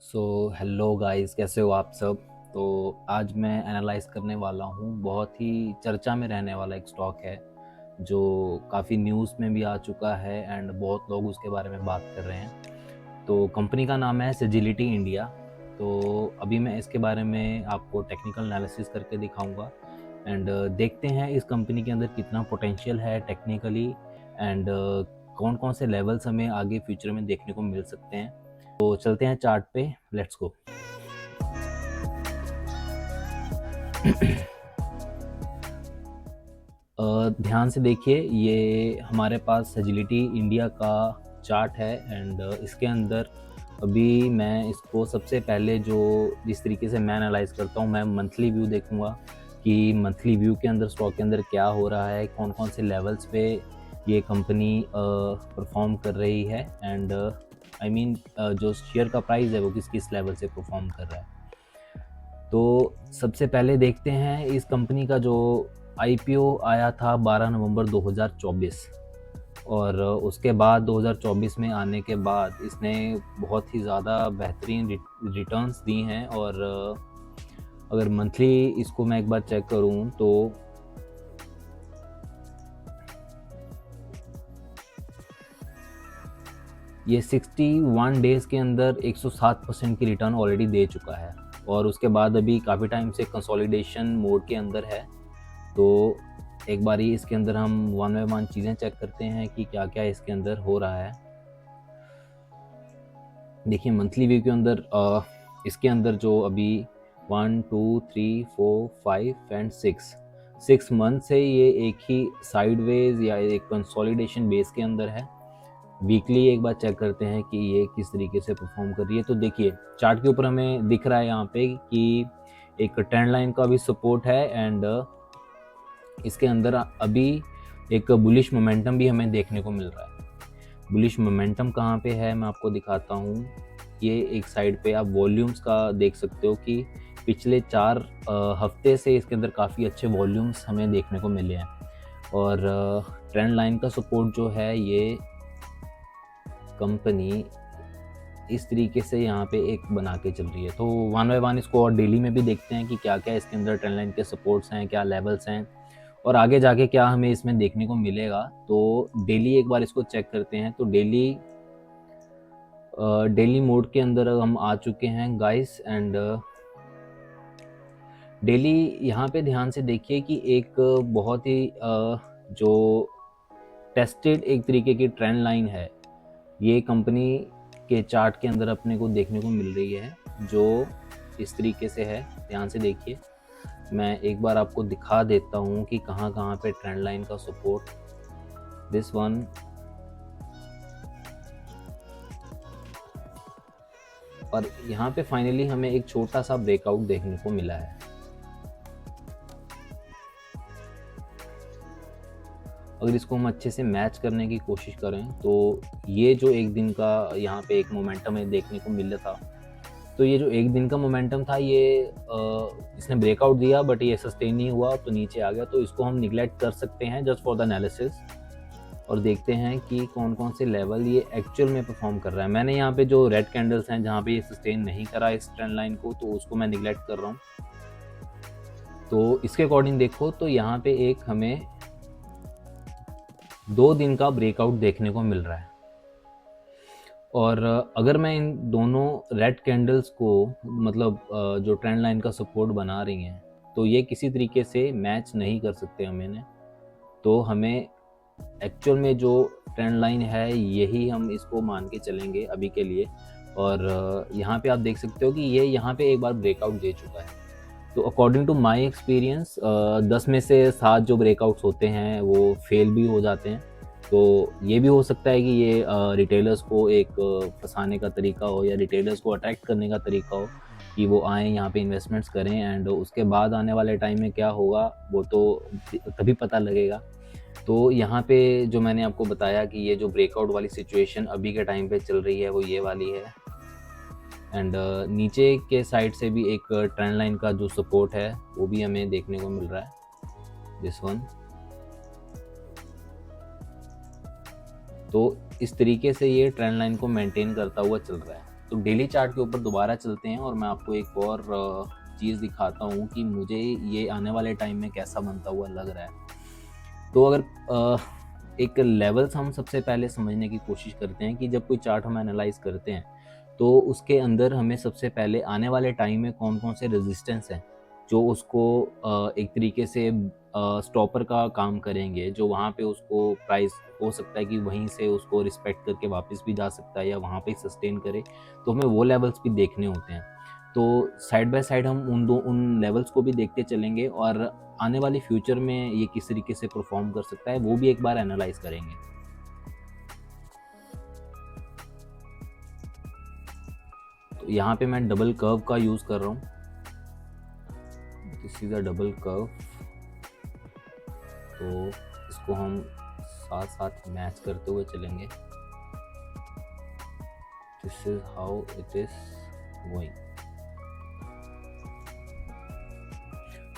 So hello guys, कैसे हो आप सब। तो आज मैं एनालाइज करने वाला हूँ, बहुत ही चर्चा में रहने वाला एक स्टॉक है जो काफ़ी न्यूज़ में भी आ चुका है एंड बहुत लोग उसके बारे में बात कर रहे हैं। तो कंपनी का नाम है सेजिलिटी इंडिया। तो अभी मैं इसके बारे में आपको टेक्निकल एनालिसिस करके दिखाऊंगा एंड देखते हैं इस कंपनी के अंदर कितना पोटेंशियल है टेक्निकली एंड कौन कौन से लेवल्स हमें आगे फ्यूचर में देखने को मिल सकते हैं। तो चलते हैं चार्ट पे, लेट्स गो। ध्यान से देखिए, ये हमारे पास एजिलिटी इंडिया का चार्ट है एंड इसके अंदर अभी मैं इसको सबसे पहले जिस तरीके से मैं एनालाइज करता हूँ, मैं मंथली व्यू देखूंगा कि मंथली व्यू के अंदर स्टॉक के अंदर क्या हो रहा है, कौन कौन से लेवल्स पे ये कंपनी परफॉर्म कर रही है एंड आई मीन जो शेयर का प्राइस है वो किस किस लेवल से परफॉर्म कर रहा है। तो सबसे पहले देखते हैं इस कंपनी का जो आईपीओ आया था 12 नवंबर 2024 और उसके बाद 2024 में आने के बाद इसने बहुत ही ज़्यादा बेहतरीन रिटर्न्स दी हैं। और अगर मंथली इसको मैं एक बार चेक करूं तो ये 61 डेज़ के अंदर 107% की रिटर्न ऑलरेडी दे चुका है और उसके बाद अभी काफ़ी टाइम से कंसोलिडेशन मोड के अंदर है। तो एक बारी इसके अंदर हम वन बाय वन चीज़ें चेक करते हैं कि क्या क्या इसके अंदर हो रहा है। देखिए मंथली व्यू के अंदर इसके अंदर जो अभी 1 2 3 4 5 एंड 6 मंथ से ये एक ही साइडवेज या एक कंसोलिडेशन बेस के अंदर है। वीकली एक बार चेक करते हैं कि ये किस तरीके से परफॉर्म कर रही है। तो देखिए चार्ट के ऊपर हमें दिख रहा है यहाँ पे कि एक ट्रेंड लाइन का भी सपोर्ट है एंड इसके अंदर अभी एक बुलिश मोमेंटम भी हमें देखने को मिल रहा है। बुलिश मोमेंटम कहाँ पे है मैं आपको दिखाता हूँ। ये एक साइड पे आप वॉल्यूम्स का देख सकते हो कि पिछले 4 हफ्ते से इसके अंदर काफ़ी अच्छे वॉल्यूम्स हमें देखने को मिले हैं और ट्रेंड लाइन का सपोर्ट जो है ये कंपनी इस तरीके से यहाँ पे एक बना के चल रही है। तो वन बाय वन इसको और डेली में भी देखते हैं कि क्या क्या इसके अंदर ट्रेंड लाइन के सपोर्ट्स हैं, क्या लेवल्स हैं और आगे जाके क्या हमें इसमें देखने को मिलेगा। तो डेली एक बार इसको चेक करते हैं। तो डेली मोड के अंदर हम आ चुके हैं गाइस एंड डेली यहाँ पे ध्यान से देखिए कि एक बहुत ही जो टेस्टेड एक तरीके की ट्रेंड लाइन है ये कंपनी के चार्ट के अंदर अपने को देखने को मिल रही है, जो इस तरीके से है। ध्यान से देखिए, मैं एक बार आपको दिखा देता हूँ कि कहाँ कहाँ पे ट्रेंड लाइन का सपोर्ट, दिस वन और यहाँ पे फाइनली हमें एक छोटा सा ब्रेकआउट देखने को मिला है। अगर इसको हम अच्छे से मैच करने की कोशिश करें तो ये जो एक दिन का यहाँ पे एक मोमेंटम है देखने को मिल रहा था। तो ये जो एक दिन का मोमेंटम था ये इसने ब्रेकआउट दिया बट ये सस्टेन नहीं हुआ तो नीचे आ गया। तो इसको हम निगलेक्ट कर सकते हैं जस्ट फॉर द एनालिसिस और देखते हैं कि कौन कौन से लेवल ये एक्चुअल में परफॉर्म कर रहा है। मैंने यहाँ पे जो रेड कैंडल्स हैं जहाँ पे ये सस्टेन नहीं करा इस ट्रेंड लाइन को तो उसको मैं निगलेक्ट कर रहा हूँ। तो इसके अकॉर्डिंग देखो तो यहाँ पे एक हमें 2 दिन का ब्रेकआउट देखने को मिल रहा है और अगर मैं इन दोनों रेड कैंडल्स को मतलब जो ट्रेंड लाइन का सपोर्ट बना रही हैं तो ये किसी तरीके से मैच नहीं कर सकते हमें। तो हमें एक्चुअल में जो ट्रेंड लाइन है यही हम इसको मान के चलेंगे अभी के लिए। और यहाँ पे आप देख सकते हो कि ये यहाँ पे एक बार ब्रेकआउट दे चुका है। तो अकॉर्डिंग टू माय एक्सपीरियंस 10 में से 7 जो ब्रेकआउट्स होते हैं वो फेल भी हो जाते हैं। तो ये भी हो सकता है कि ये रिटेलर्स को एक फंसाने का तरीका हो या रिटेलर्स को अट्रैक्ट करने का तरीका हो कि वो आएँ यहाँ पे इन्वेस्टमेंट्स करें एंड उसके बाद आने वाले टाइम में क्या होगा वो तो तभी पता लगेगा। तो यहाँ पे जो मैंने आपको बताया कि ये जो ब्रेकआउट वाली सिचुएशन अभी के टाइम पे चल रही है वो ये वाली है एंड नीचे के साइड से भी एक ट्रेंड लाइन का जो सपोर्ट है वो भी हमें देखने को मिल रहा है, दिस वन। तो इस तरीके से ये ट्रेंड लाइन को मेंटेन करता हुआ चल रहा है। तो डेली चार्ट के ऊपर दोबारा चलते हैं और मैं आपको एक और चीज़ दिखाता हूँ कि मुझे ये आने वाले टाइम में कैसा बनता हुआ लग रहा है। तो अगर एक लेवल्स हम सबसे पहले समझने की कोशिश करते हैं कि जब कोई चार्ट हम एनालाइज करते हैं तो उसके अंदर हमें सबसे पहले आने वाले टाइम में कौन कौन से रेजिस्टेंस हैं जो उसको एक तरीके से स्टॉपर का काम करेंगे, जो वहाँ पे उसको प्राइस हो सकता है कि वहीं से उसको रिस्पेक्ट करके वापस भी जा सकता है या वहाँ पे सस्टेन करे, तो हमें वो लेवल्स भी देखने होते हैं। तो साइड बाय साइड हम उन लेवल्स को भी देखते चलेंगे और आने वाली फ्यूचर में ये किस तरीके से परफॉर्म कर सकता है वो भी एक बार एनालाइज करेंगे। तो यहाँ पे मैं डबल कर्व का यूज़ कर रहा हूँ। This is a double curve, तो इसको हम साथ साथ मैच करते हुए चलेंगे। This is how it is going.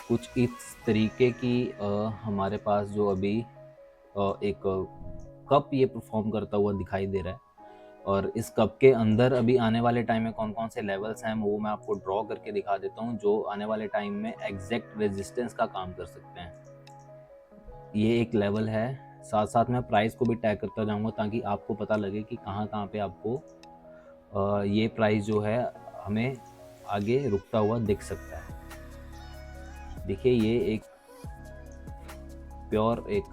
कुछ इस तरीके की हमारे पास जो अभी एक कप ये परफॉर्म करता हुआ दिखाई दे रहा है, और इस कप के अंदर अभी आने वाले टाइम में कौन कौन से लेवल्स हैं वो मैं आपको ड्रॉ करके दिखा देता हूँ, जो आने वाले टाइम में एग्जैक्ट रेजिस्टेंस का काम कर सकते हैं। ये एक लेवल है, साथ साथ मैं प्राइस को भी टैग करता जाऊंगा ताकि आपको पता लगे कि कहाँ कहाँ पे आपको ये प्राइस जो है हमें आगे रुकता हुआ दिख सकता है। देखिए ये एक प्योर एक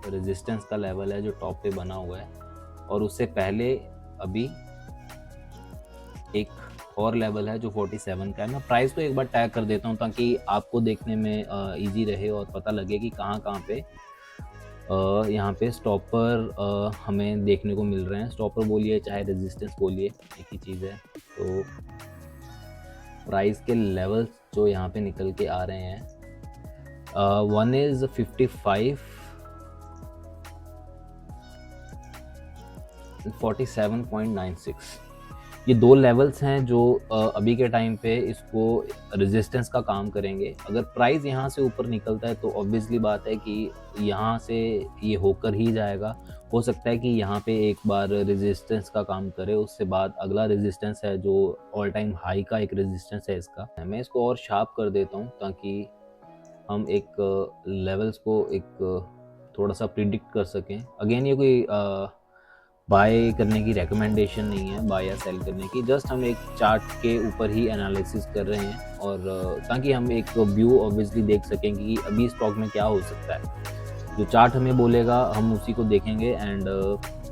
रेजिस्टेंस का लेवल है जो टॉप पे बना हुआ है, और उससे पहले अभी एक और लेवल है जो 47 का है। मैं प्राइस को एक बार टैग कर देता हूँ ताकि आपको देखने में इजी रहे और पता लगे कि कहाँ कहाँ पे यहाँ पे स्टॉपर हमें देखने को मिल रहे हैं। स्टॉपर बोलिए चाहे रेजिस्टेंस बोलिए, एक ही चीज़ है। तो प्राइस के लेवल्स जो यहाँ पे निकल के आ रहे हैं, वन इज 55, 47.96। ये दो लेवल्स हैं जो अभी के टाइम पे इसको रेजिस्टेंस का काम करेंगे। अगर प्राइस यहाँ से ऊपर निकलता है तो ऑब्वियसली बात है कि यहाँ से ये होकर ही जाएगा। हो सकता है कि यहाँ पे एक बार रेजिस्टेंस का काम करे, उससे बाद अगला रेजिस्टेंस है जो ऑल टाइम हाई का एक रेजिस्टेंस है इसका। मैं इसको और शार्प कर देता हूँ ताकि हम एक लेवल्स को एक थोड़ा सा प्रिडिक्ट कर सकें। अगेन ये कोई बाय करने की रिकमेंडेशन नहीं है, बाय या सेल करने की, जस्ट हम एक चार्ट के ऊपर ही एनालिसिस कर रहे हैं, और ताकि हम एक व्यू ऑब्वियसली देख सकें कि अभी स्टॉक में क्या हो सकता है। जो चार्ट हमें बोलेगा हम उसी को देखेंगे, एंड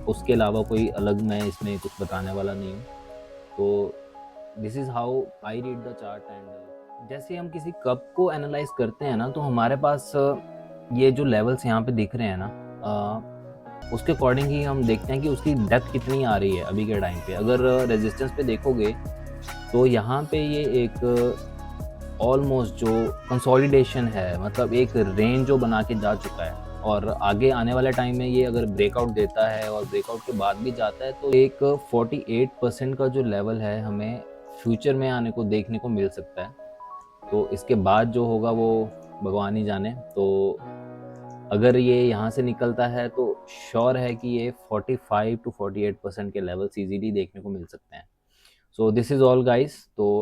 उसके अलावा कोई अलग मैं इसमें कुछ बताने वाला नहीं हूँ। तो this is how I read the chart. And जैसे हम किसी कप को एनालाइज करते हैं ना, तो हमारे पास ये जो लेवल्स यहाँ पे दिख रहे हैं ना, उसके अकॉर्डिंग ही हम देखते हैं कि उसकी डेप्थ कितनी आ रही है अभी के टाइम पे। अगर रेजिस्टेंस पे देखोगे तो यहाँ पे ये एक ऑलमोस्ट जो कंसोलिडेशन है, मतलब एक रेंज जो बना के जा चुका है, और आगे आने वाले टाइम में ये अगर ब्रेकआउट देता है और ब्रेकआउट के बाद भी जाता है तो एक 48% का जो लेवल है हमें फ्यूचर में आने को देखने को मिल सकता है। तो इसके बाद जो होगा वो भगवान ही जाने। तो अगर ये यहाँ से निकलता है तो श्योर है कि ये 45 to 48% के लेवल्स इजीली देखने को मिल सकते हैं। So this is all guys. तो